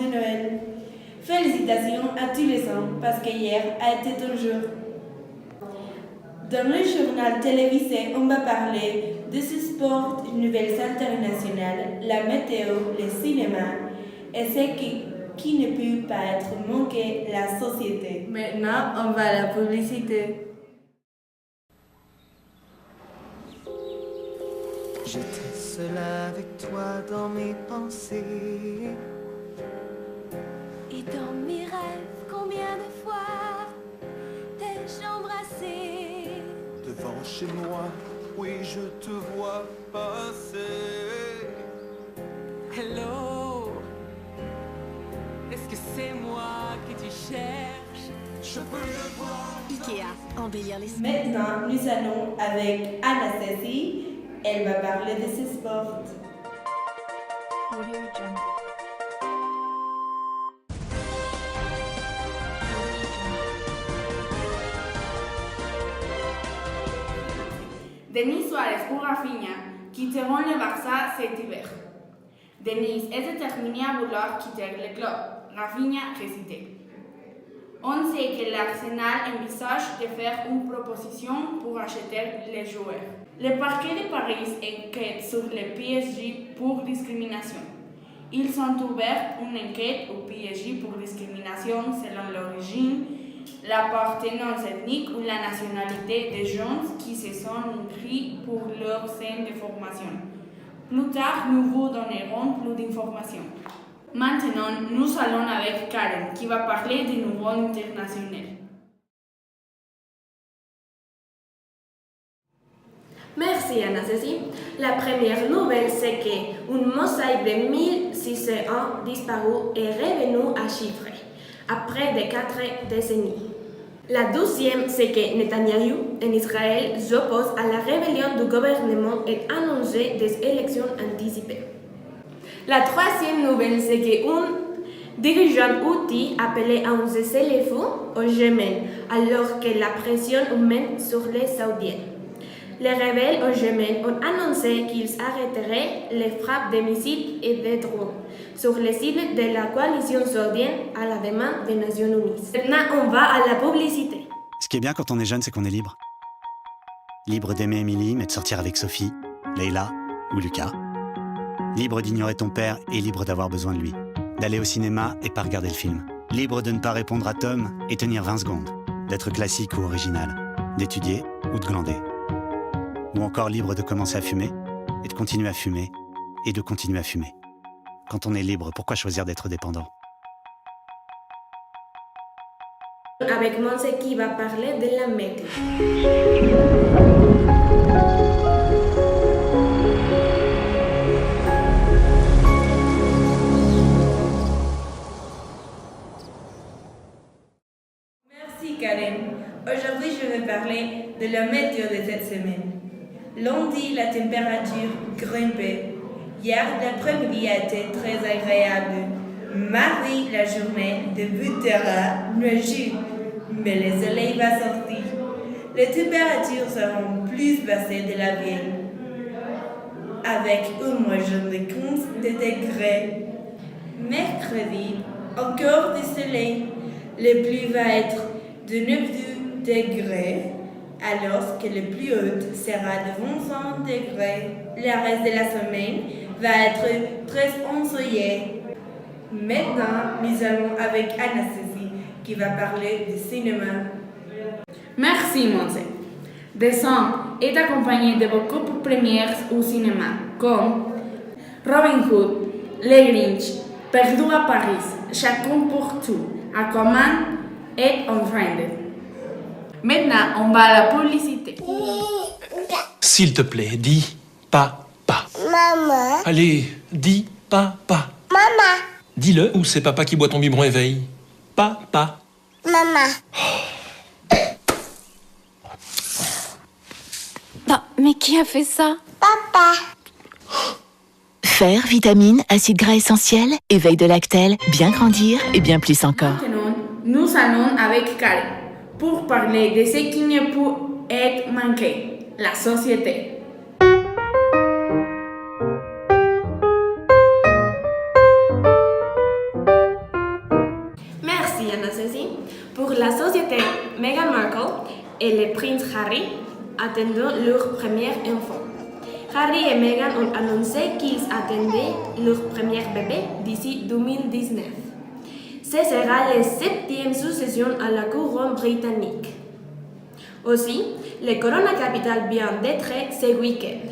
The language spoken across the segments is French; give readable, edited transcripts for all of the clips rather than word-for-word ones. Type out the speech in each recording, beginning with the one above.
de Noël. Félicitations à tous les ans parce qu'hier a été ton jour. Dans le journal télévisé, on va parler de ce sport, nouvelles internationales, la météo, le cinéma et ce qui ne peut pas être manqué, la société. Maintenant, on va à la publicité. J'étais seule avec toi dans mes pensées. Et dans mes rêves, combien de fois t'ai-je embrassé? Devant chez moi, oui, je te vois passer. Hello, est-ce que c'est moi que tu cherches? Je peux le voir. Ikea, embellir les Maintenant, nous allons avec Anastasie. Elle va parler de ce sport. Denis Suárez ou Rafinha quitteront le Barça cet hiver. Denis est déterminé à vouloir quitter le club. Rafinha résidait. On sait que l'Arsenal envisage de faire une proposition pour acheter les joueurs. Le parquet de Paris enquête sur le PSG pour discrimination. Ils ont ouvert une enquête au PSG pour discrimination selon l'origine, l'appartenance ethnique ou la nationalité des jeunes qui se sont inscrits pour leur scène de formation. Plus tard, nous vous donnerons plus d'informations. Maintenant, nous allons avec Karen qui va parler du nouveau international. Merci Anastasie. La première nouvelle, c'est qu'une mosaïque de 1600 ans disparue est revenue à Chypre, après de 4 décennies. La deuxième, c'est que Netanyahou, en Israël, s'oppose à la rébellion du gouvernement et annonce des élections anticipées. La troisième nouvelle, c'est qu'un dirigeant houthi appelé à un cessez-le-feu au Yémen, alors que la pression augmente sur les Saoudiens. Les rebelles au Yémen ont annoncé qu'ils arrêteraient les frappes de missiles et de drones sur les cibles de la coalition saoudienne à la demande des Nations Unies. Maintenant, on va à la publicité. Ce qui est bien quand on est jeune, c'est qu'on est libre. Libre d'aimer Émilie, mais de sortir avec Sophie, Leïla ou Lucas. Libre d'ignorer ton père et libre d'avoir besoin de lui. D'aller au cinéma et pas regarder le film. Libre de ne pas répondre à Tom et tenir 20 secondes. D'être classique ou original. D'étudier ou de glander. Ou encore libre de commencer à fumer et de continuer à fumer et de continuer à fumer. Quand on est libre, pourquoi choisir d'être dépendant? Avec Monse qui va parler de la météo. Merci Karen. Aujourd'hui, je vais parler de la météo de cette semaine. Lundi, la température grimpait. Hier, l'après-midi a été très agréable. Mardi, la journée débutera nuageuse, mais le soleil va sortir. Les températures seront plus basses de la veille, avec une moyenne de 15 degrés. Mercredi, encore du soleil. Le plus va être de 9 degrés, alors que le plus haut sera de 25 degrés. Le reste de la semaine va être très ensoleillé. Maintenant, nous allons avec Anastasie qui va parler du cinéma. Merci Monse. Décembre est accompagné de beaucoup de premières au cinéma, comme Robin Hood, Le Grinch, Perdu à Paris, Chacun pour tout, Aquaman et Unfriended. Maintenant, on va à la publicité. S'il te plaît, dis papa. Maman. Allez, dis papa. Maman. Dis-le ou c'est papa qui boit ton biberon éveil. Papa. Maman. Bah, mais qui a fait ça? Papa. Fer, vitamines, acides gras essentiels, éveil de lactelle, bien grandir et bien plus encore. Maintenant, nous allons avec Karen pour parler de ce qui ne peut être manqué, la société. était Meghan Markle et le prince Harry attendant leur premier enfant. Harry et Meghan ont annoncé qu'ils attendaient leur premier bébé d'ici 2019. Ce sera la 7e succession à la couronne britannique. Aussi, le Corona Capital vient d'être ce week-end.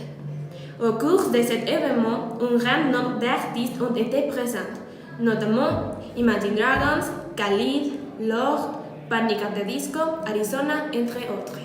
Au cours de cet événement, un grand nombre d'artistes ont été présents, notamment Imagine Dragons, Khalid, Lorde, Panic! At the Disco, Arizona, entre autres.